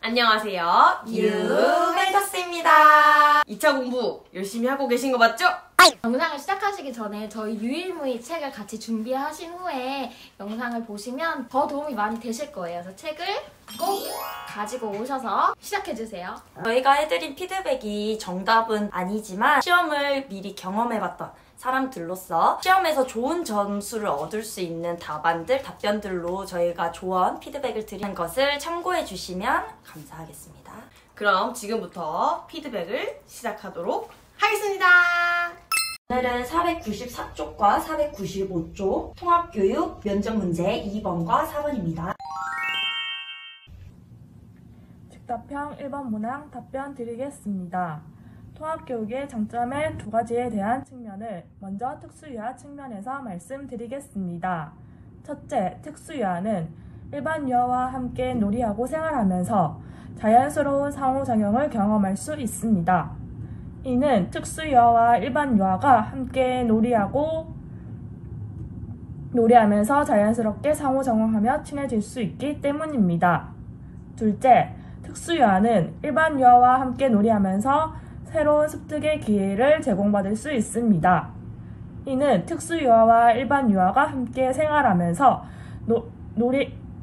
안녕하세요. 유멘토스입니다. 2차 공부 열심히 하고 계신 거 맞죠? 영상을 시작하시기 전에 저희 유일무이 책을 같이 준비하신 후에 영상을 보시면 더 도움이 많이 되실 거예요. 그래서 책을 꼭 가지고 오셔서 시작해주세요. 저희가 해드린 피드백이 정답은 아니지만 시험을 미리 경험해봤던 사람들로서 시험에서 좋은 점수를 얻을 수 있는 답변들로 저희가 조언, 피드백을 드리는 것을 참고해 주시면 감사하겠습니다. 그럼 지금부터 피드백을 시작하도록 하겠습니다. 오늘은 494쪽과 495쪽 통합교육 면접문제 2번과 4번입니다. 즉답형 1번 문항 답변 드리겠습니다. 통합교육의 장점의 두 가지에 대한 측면을 먼저 특수유아 측면에서 말씀드리겠습니다. 첫째, 특수유아는 일반 유아와 함께 놀이하고 생활하면서 자연스러운 상호작용을 경험할 수 있습니다. 이는 특수유아와 일반 유아가 함께 놀이하면서 자연스럽게 상호작용하며 친해질 수 있기 때문입니다. 둘째, 특수유아는 일반 유아와 함께 놀이하면서 새로운 습득의 기회를 제공받을 수 있습니다. 이는 특수유아와 일반 유아가 함께 생활하면서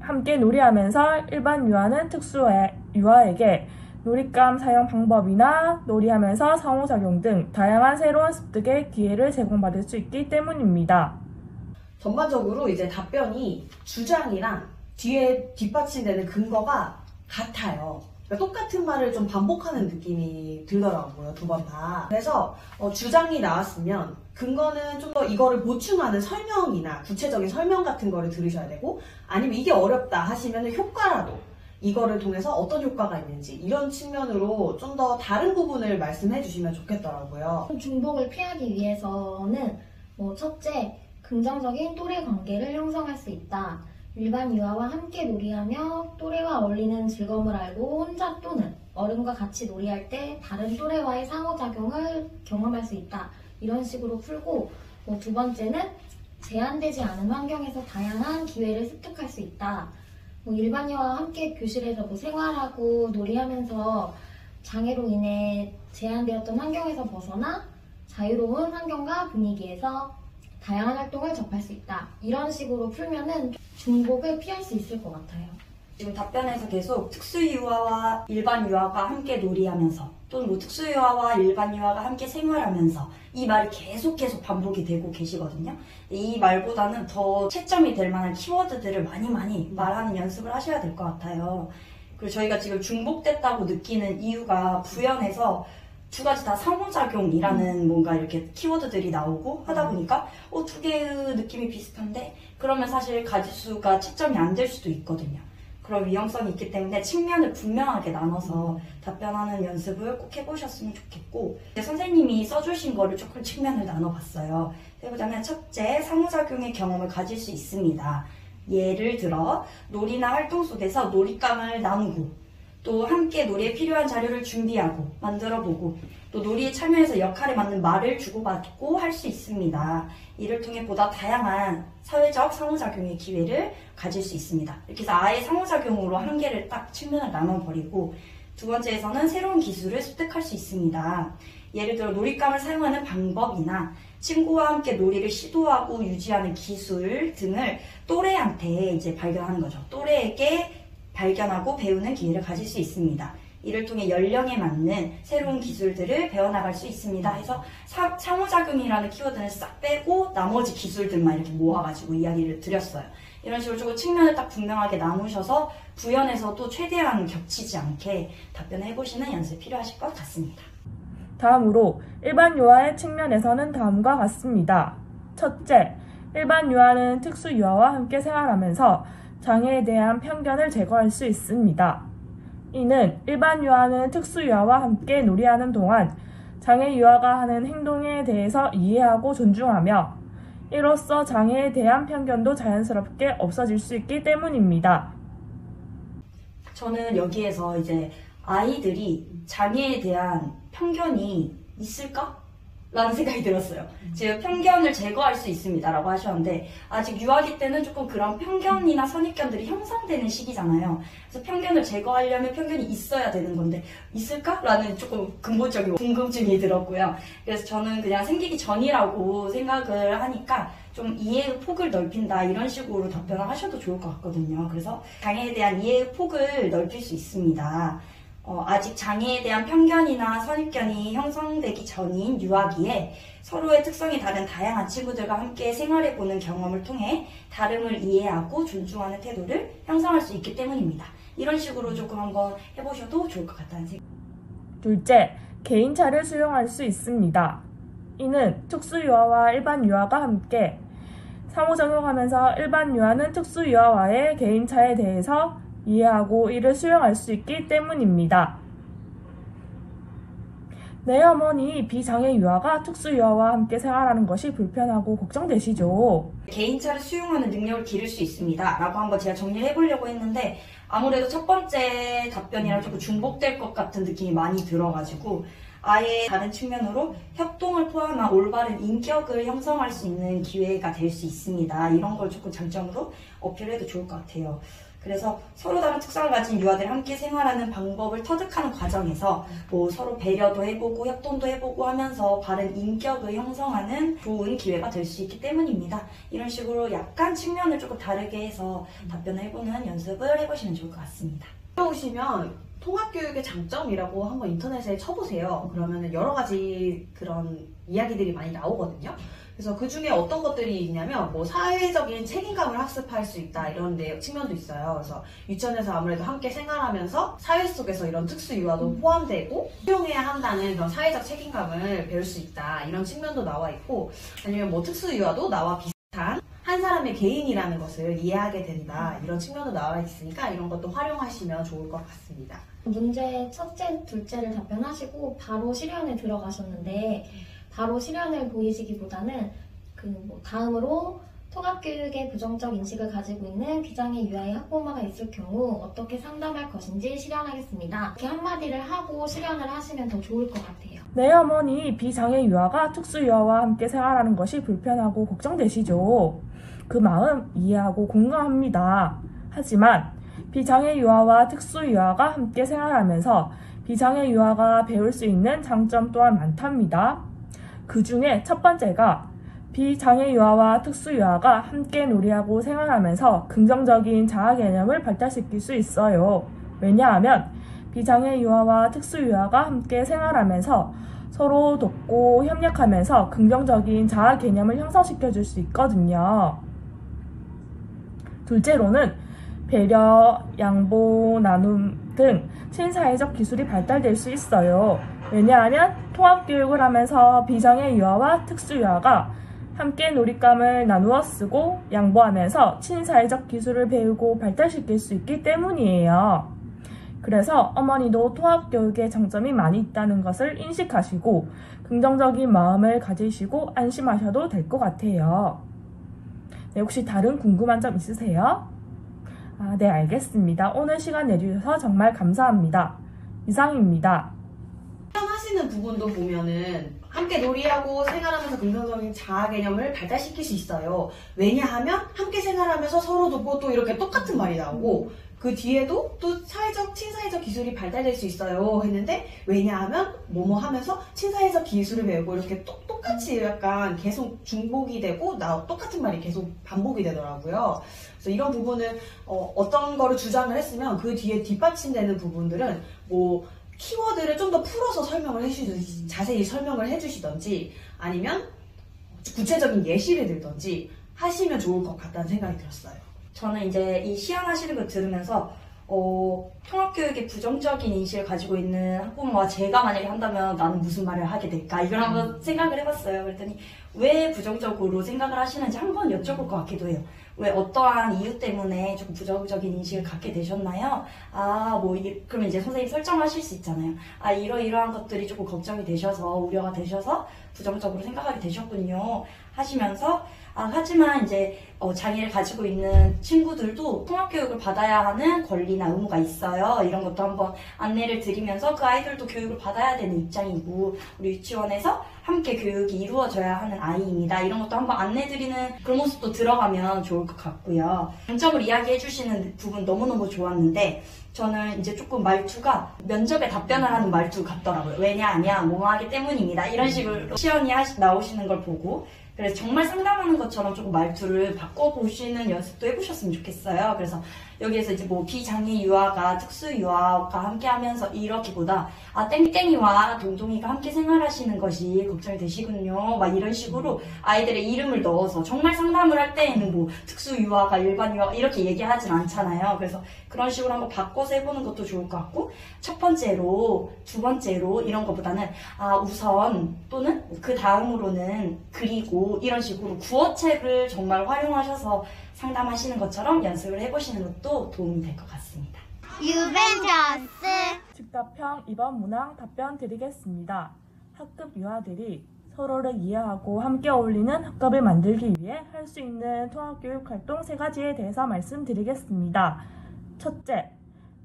함께 놀이하면서 일반 유아는 특수유아에게 놀잇감 사용 방법이나 놀이하면서 상호작용 등 다양한 새로운 습득의 기회를 제공받을 수 있기 때문입니다. 전반적으로 이제 답변이 주장이랑 뒤에 뒷받침되는 근거가 같아요. 그러니까 똑같은 말을 좀 반복하는 느낌이 들더라고요, 두 번 다. 그래서 주장이 나왔으면 근거는 좀 더 이거를 보충하는 설명이나 구체적인 설명 같은 거를 들으셔야 되고, 아니면 이게 어렵다 하시면 효과라도 이거를 통해서 어떤 효과가 있는지 이런 측면으로 좀 더 다른 부분을 말씀해 주시면 좋겠더라고요. 중복을 피하기 위해서는 첫째, 긍정적인 또래 관계를 형성할 수 있다. 일반 유아와 함께 놀이하며 또래와 어울리는 즐거움을 알고 혼자 또는 어른과 같이 놀이할 때 다른 또래와의 상호작용을 경험할 수 있다. 이런 식으로 풀고, 두 번째는 제한되지 않은 환경에서 다양한 기회를 습득할 수 있다. 일반 유아와 함께 교실에서 생활하고 놀이하면서 장애로 인해 제한되었던 환경에서 벗어나 자유로운 환경과 분위기에서 다양한 활동을 접할 수 있다. 이런 식으로 풀면은 중복을 피할 수 있을 것 같아요. 지금 답변에서 계속 특수유아와 일반 유아가 함께 놀이하면서 또는 특수유아와 일반 유아가 함께 생활하면서 이 말이 계속 반복이 되고 계시거든요. 이 말보다는 더 채점이 될 만한 키워드들을 많이 말하는 연습을 하셔야 될 것 같아요. 그리고 저희가 지금 중복됐다고 느끼는 이유가 부연에서 두 가지 다 상호작용이라는 뭔가 이렇게 키워드들이 나오고 하다 보니까 두 개의 느낌이 비슷한데 그러면 사실 가지수가 채점이 안 될 수도 있거든요. 그런 위험성이 있기 때문에 측면을 분명하게 나눠서 답변하는 연습을 꼭 해보셨으면 좋겠고, 선생님이 써주신 거를 조금 측면을 나눠봤어요. 해보자면 첫째, 상호작용의 경험을 가질 수 있습니다. 예를 들어 놀이나 활동 속에서 놀잇감을 나누고 또 함께 놀이에 필요한 자료를 준비하고 만들어보고 또 놀이에 참여해서 역할에 맞는 말을 주고받고 할 수 있습니다. 이를 통해 보다 다양한 사회적 상호작용의 기회를 가질 수 있습니다. 이렇게 해서 아예 상호작용으로 한 개를 딱 측면을 나눠버리고, 두 번째에서는 새로운 기술을 습득할 수 있습니다. 예를 들어 놀잇감을 사용하는 방법이나 친구와 함께 놀이를 시도하고 유지하는 기술 등을 또래한테 이제 발견하는 거죠. 또래에게 발견하고 배우는 기회를 가질 수 있습니다. 이를 통해 연령에 맞는 새로운 기술들을 배워나갈 수 있습니다. 해서 상호작용이라는 키워드는 싹 빼고 나머지 기술들만 이렇게 모아가지고 이야기를 드렸어요. 이런 식으로 조금 측면을 딱 분명하게 나누셔서 부연에서도 최대한 겹치지 않게 답변해보시는 연습이 필요하실 것 같습니다. 다음으로 일반 유아의 측면에서는 다음과 같습니다. 첫째, 일반 유아는 특수 유아와 함께 생활하면서 장애에 대한 편견을 제거할 수 있습니다. 이는 일반 유아는 특수 유아와 함께 놀이하는 동안 장애 유아가 하는 행동에 대해서 이해하고 존중하며 이로써 장애에 대한 편견도 자연스럽게 없어질 수 있기 때문입니다. 저는 여기에서 이제 아이들이 장애에 대한 편견이 있을까? 라는 생각이 들었어요. 즉 편견을 제거할 수 있습니다 라고 하셨는데 아직 유아기 때는 조금 그런 편견이나 선입견들이 형성되는 시기잖아요. 그래서 편견을 제거하려면 편견이 있어야 되는 건데 있을까? 라는 조금 근본적인 궁금증이 들었고요. 그래서 저는 그냥 생기기 전이라고 생각을 하니까 좀 이해의 폭을 넓힌다 이런 식으로 답변을 하셔도 좋을 것 같거든요. 그래서 장애에 대한 이해의 폭을 넓힐 수 있습니다. 아직 장애에 대한 편견이나 선입견이 형성되기 전인 유아기에 서로의 특성이 다른 다양한 친구들과 함께 생활해보는 경험을 통해 다름을 이해하고 존중하는 태도를 형성할 수 있기 때문입니다. 이런 식으로 조금 한번 해보셔도 좋을 것 같다는 생각. 둘째, 개인차를 수용할 수 있습니다. 이는 특수유아와 일반 유아가 함께 상호작용하면서 일반 유아는 특수유아와의 개인차에 대해서 이해하고 이를 수용할 수 있기 때문입니다. 네, 어머니, 비장애 유아가 특수유아와 함께 생활하는 것이 불편하고 걱정되시죠? 개인차를 수용하는 능력을 기를 수 있습니다 라고 한번 제가 정리를 해보려고 했는데 아무래도 첫 번째 답변이랑 조금 중복될 것 같은 느낌이 많이 들어가지고 아예 다른 측면으로 협동을 포함한 올바른 인격을 형성할 수 있는 기회가 될 수 있습니다. 이런 걸 조금 장점으로 어필해도 좋을 것 같아요. 그래서 서로 다른 특성을 가진 유아들이 함께 생활하는 방법을 터득하는 과정에서 뭐 서로 배려도 해보고 협동도 해보고 하면서 바른 인격을 형성하는 좋은 기회가 될 수 있기 때문입니다. 이런 식으로 약간 측면을 조금 다르게 해서 답변을 해보는 연습을 해보시면 좋을 것 같습니다. 들어오시면 통합교육의 장점이라고 한번 인터넷에 쳐보세요. 그러면 여러 가지 그런 이야기들이 많이 나오거든요. 그래서 그 중에 어떤 것들이 있냐면 뭐 사회적인 책임감을 학습할 수 있다 이런 측면도 있어요. 그래서 유치원에서 아무래도 함께 생활하면서 사회 속에서 이런 특수유아도 포함되고 수용해야 한다는 그런 사회적 책임감을 배울 수 있다 이런 측면도 나와 있고 아니면 뭐 특수유아도 나와 비슷한 한 사람의 개인이라는 것을 이해하게 된다 이런 측면도 나와 있으니까 이런 것도 활용하시면 좋을 것 같습니다. 문제 첫째, 둘째를 답변하시고 바로 실현에 들어가셨는데 바로 실현을 보이시기보다는 다음으로 통합교육에 부정적 인식을 가지고 있는 비장애 유아의 학부모가 있을 경우 어떻게 상담할 것인지 실현하겠습니다. 이렇게 한마디를 하고 실현을 하시면 더 좋을 것 같아요. 네, 어머니, 비장애 유아가 특수유아와 함께 생활하는 것이 불편하고 걱정되시죠? 그 마음 이해하고 공감합니다. 하지만 비장애 유아와 특수유아가 함께 생활하면서 비장애 유아가 배울 수 있는 장점 또한 많답니다. 그 중에 첫 번째가 비장애 유아와 특수유아가 함께 놀이하고 생활하면서 긍정적인 자아 개념을 발달시킬 수 있어요. 왜냐하면 비장애 유아와 특수유아가 함께 생활하면서 서로 돕고 협력하면서 긍정적인 자아 개념을 형성시켜 줄 수 있거든요. 둘째로는 배려, 양보, 나눔 등 친사회적 기술이 발달될 수 있어요. 왜냐하면 통합교육을 하면서 비장애 유아와 특수유아가 함께 놀잇감을 나누어 쓰고 양보하면서 친사회적 기술을 배우고 발달시킬 수 있기 때문이에요. 그래서 어머니도 통합교육의 장점이 많이 있다는 것을 인식하시고 긍정적인 마음을 가지시고 안심하셔도 될 것 같아요. 네, 혹시 다른 궁금한 점 있으세요? 네, 알겠습니다. 오늘 시간 내주셔서 정말 감사합니다. 이상입니다. 하시는 부분도 보면은 함께 놀이하고 생활하면서 긍정적인 자아 개념을 발달시킬 수 있어요. 왜냐하면 함께 생활하면서 서로 돕고 또 이렇게 똑같은 말이 나오고 그 뒤에도 또 친사회적 기술이 발달될 수 있어요 했는데 왜냐하면 뭐뭐 하면서 친사회적 기술을 배우고 이렇게 똑같이 약간 계속 중복이 되고 똑같은 말이 계속 반복이 되더라고요. 그래서 이런 부분은 어떤 거를 주장을 했으면 그 뒤에 뒷받침되는 부분들은 뭐 키워드를 좀 더 풀어서 설명을 해주시든지 자세히 설명을 해주시던지 아니면 구체적인 예시를 들던지 하시면 좋을 것 같다는 생각이 들었어요. 저는 이제 이 시연하시는 걸 들으면서 통합교육에 부정적인 인식을 가지고 있는 학부모와 제가 만약에 한다면 나는 무슨 말을 하게 될까 이걸 한번 생각을 해봤어요. 그랬더니 왜 부정적으로 생각을 하시는지 한번 여쭤볼 것 같기도 해요. 왜 어떠한 이유 때문에 조금 부정적인 인식을 갖게 되셨나요? 그러면 이제 선생님 설정하실 수 있잖아요. 이러이러한 것들이 조금 걱정이 되셔서 우려가 되셔서 부정적으로 생각하게 되셨군요. 하시면서 하지만 이제 장애를 가지고 있는 친구들도 통합교육을 받아야 하는 권리나 의무가 있어요. 이런 것도 한번 안내를 드리면서 그 아이들도 교육을 받아야 되는 입장이고 우리 유치원에서 함께 교육이 이루어져야 하는 아이입니다. 이런 것도 한번 안내드리는 그런 모습도 들어가면 좋을 것 같고요. 장점을 이야기해 주시는 부분 너무너무 좋았는데 저는 이제 조금 말투가 면접에 답변을 하는 말투 같더라고요. 왜냐하면 뭐하기 때문입니다. 이런 식으로 시연이 나오시는 걸 보고 그래서 정말 상담하는 것처럼 조금 말투를 바꿔보시는 연습도 해보셨으면 좋겠어요. 그래서 여기에서 이제 뭐 비장애 유아가 특수 유아가 함께 하면서 이렇게보다 땡땡이와 동동이가 함께 생활하시는 것이 걱정이 되시군요. 막 이런 식으로 아이들의 이름을 넣어서 정말 상담을 할 때에는 뭐 특수 유아가 일반 유아가 이렇게 얘기하진 않잖아요. 그래서 그런 식으로 한번 바꿔서 해보는 것도 좋을 것 같고 첫 번째로, 두 번째로 이런 것보다는 우선 또는 그 다음으로는 그리고 이런 식으로 구어책을 정말 활용하셔서 상담하시는 것처럼 연습을 해보시는 것도 도움이 될 것 같습니다. 유벤져스 즉답형 2번 문항 답변 드리겠습니다. 학급 유아들이 서로를 이해하고 함께 어울리는 학급을 만들기 위해 할 수 있는 통합교육 활동 3가지에 대해서 말씀드리겠습니다. 첫째,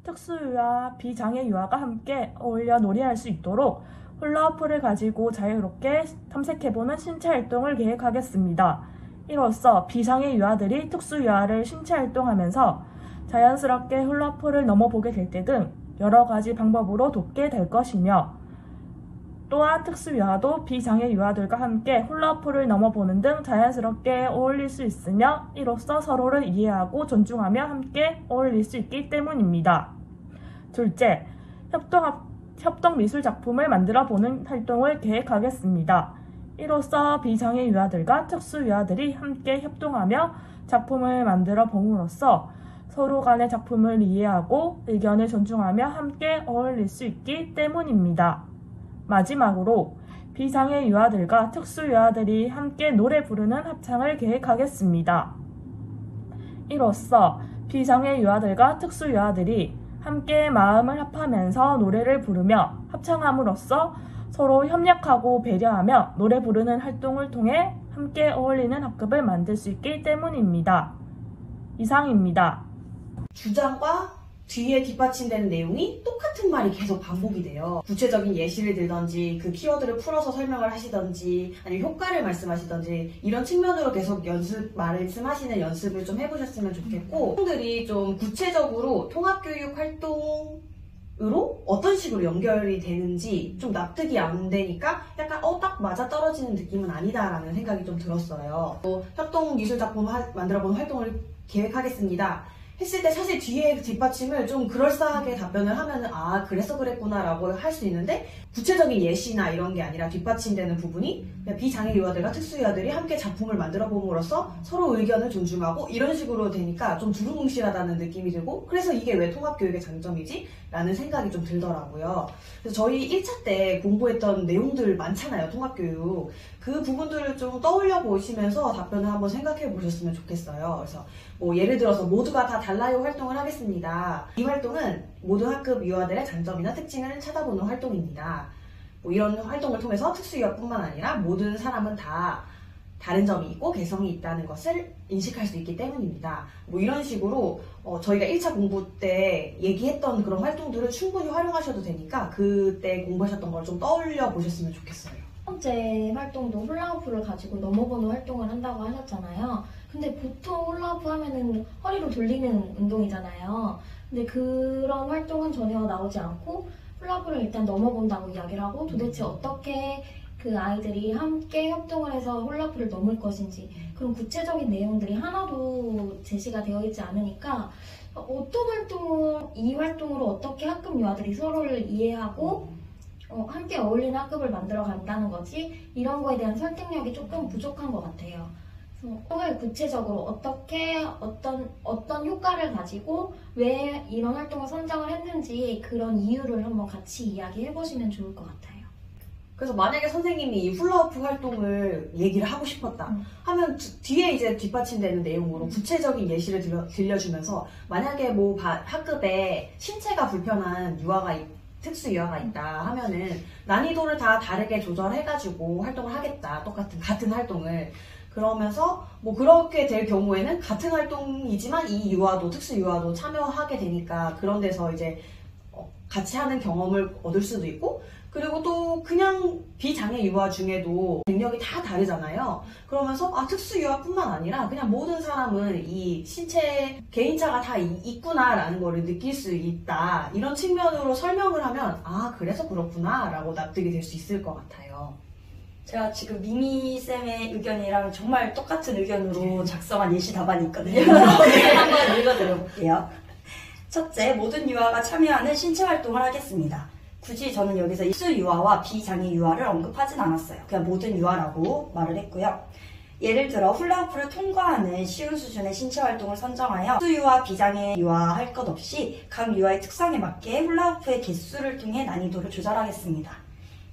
특수유아, 비장애 유아가 함께 어울려 놀이할 수 있도록 훌라후프를 가지고 자유롭게 탐색해보는 신체 활동을 계획하겠습니다. 이로써 비장애 유아들이 특수유아를 신체 활동하면서 자연스럽게 훌라후프를 넘어보게 될 때 등 여러 가지 방법으로 돕게 될 것이며 또한 특수유아도 비장애 유아들과 함께 훌라후프를 넘어보는 등 자연스럽게 어울릴 수 있으며 이로써 서로를 이해하고 존중하며 함께 어울릴 수 있기 때문입니다. 둘째, 협동 미술 작품을 만들어 보는 활동을 계획하겠습니다. 이로써 비장애 유아들과 특수 유아들이 함께 협동하며 작품을 만들어 봄으로써 서로 간의 작품을 이해하고 의견을 존중하며 함께 어울릴 수 있기 때문입니다. 마지막으로 비장애 유아들과 특수 유아들이 함께 노래 부르는 합창을 계획하겠습니다. 이로써 비장애 유아들과 특수 유아들이 함께 마음을 합하면서 노래를 부르며 합창함으로써 서로 협력하고 배려하며 노래 부르는 활동을 통해 함께 어울리는 학급을 만들 수 있기 때문입니다. 이상입니다. 주장과 뒤에 뒷받침되는 내용이 똑같은 말이 계속 반복이 돼요. 구체적인 예시를 들던지 그 키워드를 풀어서 설명을 하시던지 아니면 효과를 말씀하시던지 이런 측면으로 계속 말씀하시는 연습을 좀 해보셨으면 좋겠고 학생들이 좀 구체적으로 통합교육 활동으로 어떤 식으로 연결이 되는지 좀 납득이 안 되니까 약간 딱 맞아떨어지는 느낌은 아니다라는 생각이 좀 들었어요. 협동 미술 작품 만들어보는 활동을 계획하겠습니다. 했을 때 사실 뒤에 뒷받침을 좀 그럴싸하게 답변을 하면은 그래서 그랬구나 라고 할 수 있는데 구체적인 예시나 이런 게 아니라 뒷받침되는 부분이 비장애 유아들과 특수 유아들이 함께 작품을 만들어 봄으로써 서로 의견을 존중하고 이런 식으로 되니까 좀 두루뭉실하다는 느낌이 들고 그래서 이게 왜 통합교육의 장점이지? 라는 생각이 좀 들더라고요. 그래서 저희 1차 때 공부했던 내용들 많잖아요, 통합교육. 그 부분들을 좀 떠올려 보시면서 답변을 한번 생각해 보셨으면 좋겠어요. 그래서 예를 들어서 모두가 다 달라요 활동을 하겠습니다. 이 활동은 모든 학급 유아들의 장점이나 특징을 찾아보는 활동입니다. 이런 활동을 통해서 특수유아뿐만 아니라 모든 사람은 다 다른 점이 있고 개성이 있다는 것을 인식할 수 있기 때문입니다. 이런 식으로 저희가 1차 공부 때 얘기했던 그런 활동들을 충분히 활용하셔도 되니까 그때 공부하셨던 걸 좀 떠올려 보셨으면 좋겠어요. 첫 번째 활동도 훌라후프를 가지고 넘어보는 활동을 한다고 하셨잖아요. 근데 보통 훌라후프 하면은 허리로 돌리는 운동이잖아요. 근데 그런 활동은 전혀 나오지 않고 훌라후프를 일단 넘어본다고 이야기를 하고 도대체 어떻게 그 아이들이 함께 협동을 해서 훌라후프를 넘을 것인지 그런 구체적인 내용들이 하나도 제시가 되어 있지 않으니까 이 활동으로 어떻게 학급 유아들이 서로를 이해하고 함께 어울리는 학급을 만들어 간다는 거지 이런 거에 대한 설득력이 조금 부족한 것 같아요. 그래서 구체적으로 어떻게 어떤 효과를 가지고 왜 이런 활동을 선정을 했는지 그런 이유를 한번 같이 이야기해 보시면 좋을 것 같아요. 그래서 만약에 선생님이 이 훌라후프 활동을 얘기를 하고 싶었다 하면 뒤에 이제 뒷받침되는 내용으로 구체적인 예시를 들려주면서 만약에 학급에 신체가 불편한 특수 유아가 있다 하면은 난이도를 다 다르게 조절해가지고 활동을 하겠다. 같은 활동을. 그러면서 뭐 그렇게 될 경우에는 같은 활동이지만 이 유아도 특수 유아도 참여하게 되니까 그런 데서 이제 같이 하는 경험을 얻을 수도 있고, 그리고 또 그냥 비장애 유아 중에도 능력이 다 다르잖아요. 그러면서 특수 유아뿐만 아니라 그냥 모든 사람은 이 신체 개인차가 다 있구나라는 거를 느낄 수 있다, 이런 측면으로 설명을 하면 그래서 그렇구나 라고 납득이 될 수 있을 것 같아요. 제가 지금 미미쌤의 의견이랑 정말 똑같은 의견으로 작성한 예시 답안이 있거든요. 한번 읽어드려볼게요. 첫째, 모든 유아가 참여하는 신체 활동을 하겠습니다. 굳이 저는 여기서 특수 유아와 비장애 유아를 언급하진 않았어요. 그냥 모든 유아라고 말을 했고요. 예를 들어 훌라후프를 통과하는 쉬운 수준의 신체 활동을 선정하여 특수 유아, 비장애 유아 할 것 없이 각 유아의 특성에 맞게 훌라후프의 개수를 통해 난이도를 조절하겠습니다.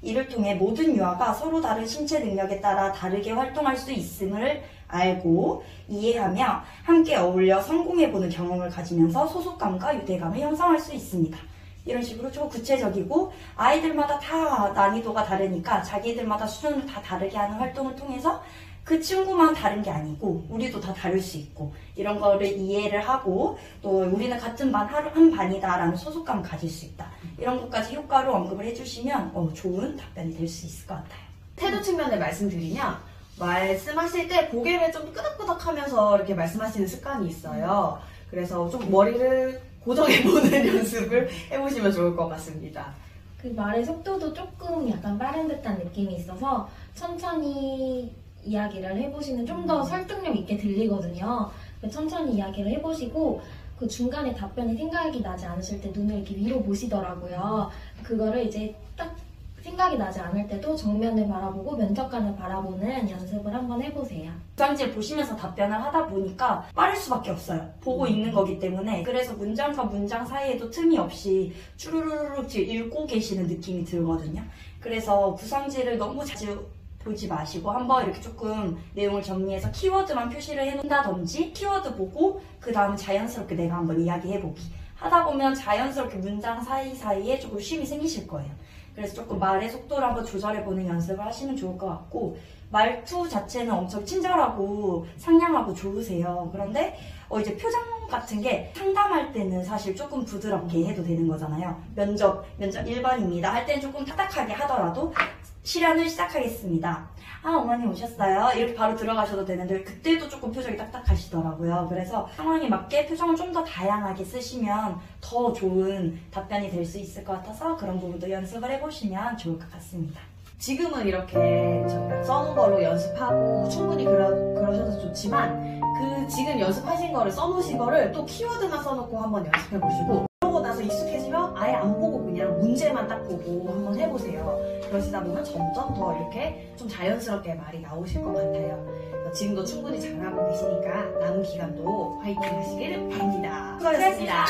이를 통해 모든 유아가 서로 다른 신체 능력에 따라 다르게 활동할 수 있음을 알고 이해하며 함께 어울려 성공해보는 경험을 가지면서 소속감과 유대감을 형성할 수 있습니다. 이런 식으로 좀 구체적이고, 아이들마다 다 난이도가 다르니까 자기들마다 수준을 다 다르게 하는 활동을 통해서 그 친구만 다른 게 아니고 우리도 다 다를 수 있고, 이런 거를 이해를 하고 또 우리는 같은 반 한 반이다 라는 소속감을 가질 수 있다, 이런 것까지 효과로 언급을 해주시면 좋은 답변이 될 수 있을 것 같아요. 태도 측면을 말씀드리면, 말씀하실 때 고개를 좀 끄덕끄덕 하면서 이렇게 말씀하시는 습관이 있어요. 그래서 좀 머리를 고정해보는 연습을 해보시면 좋을 것 같습니다. 그 말의 속도도 조금 약간 빠른 듯한 느낌이 있어서 천천히 이야기를 해보시면 좀 더 설득력 있게 들리거든요. 천천히 이야기를 해보시고 그 중간에 답변이 생각이 나지 않으실 때 눈을 이렇게 위로 보시더라고요. 그거를 이제 딱 생각이 나지 않을 때도 정면을 바라보고 면접관을 바라보는 연습을 한번 해보세요. 구상지를 보시면서 답변을 하다 보니까 빠를 수밖에 없어요. 보고 읽는 거기 때문에. 그래서 문장과 문장 사이에도 틈이 없이 쭈루루룩 읽고 계시는 느낌이 들거든요. 그래서 구상지를 너무 자주 보지 마시고 한번 이렇게 조금 내용을 정리해서 키워드만 표시를 해놓는다든지, 키워드 보고 그 다음에 자연스럽게 내가 한번 이야기해보기 하다 보면 자연스럽게 문장 사이사이에 조금 쉼이 생기실 거예요. 그래서 조금 말의 속도를 한번 조절해보는 연습을 하시면 좋을 것 같고, 말투 자체는 엄청 친절하고 상냥하고 좋으세요. 그런데 이제 표정 같은 게 상담할 때는 사실 조금 부드럽게 해도 되는 거잖아요. 면접 1번입니다 할 때는 조금 딱딱하게 하더라도 실연을 시작하겠습니다. 어머니 오셨어요? 이렇게 바로 들어가셔도 되는데 그때도 조금 표정이 딱딱하시더라고요. 그래서 상황에 맞게 표정을 좀 더 다양하게 쓰시면 더 좋은 답변이 될 수 있을 것 같아서 그런 부분도 연습을 해보시면 좋을 것 같습니다. 지금은 이렇게 저희가 써놓은 걸로 연습하고 충분히 그러셔도 좋지만, 그 지금 연습하신 거를 써놓으신 거를 또 키워드만 써놓고 한번 연습해보시고, 그러고 나서 익숙해지면 아예 안 보고 그냥 문제만 딱 보고 한번 해보세요. 그러시다 보면 점점 더 이렇게 좀 자연스럽게 말이 나오실 것 같아요. 지금도 충분히 잘하고 계시니까 남은 기간도 화이팅 하시길 바랍니다. 수고하셨습니다.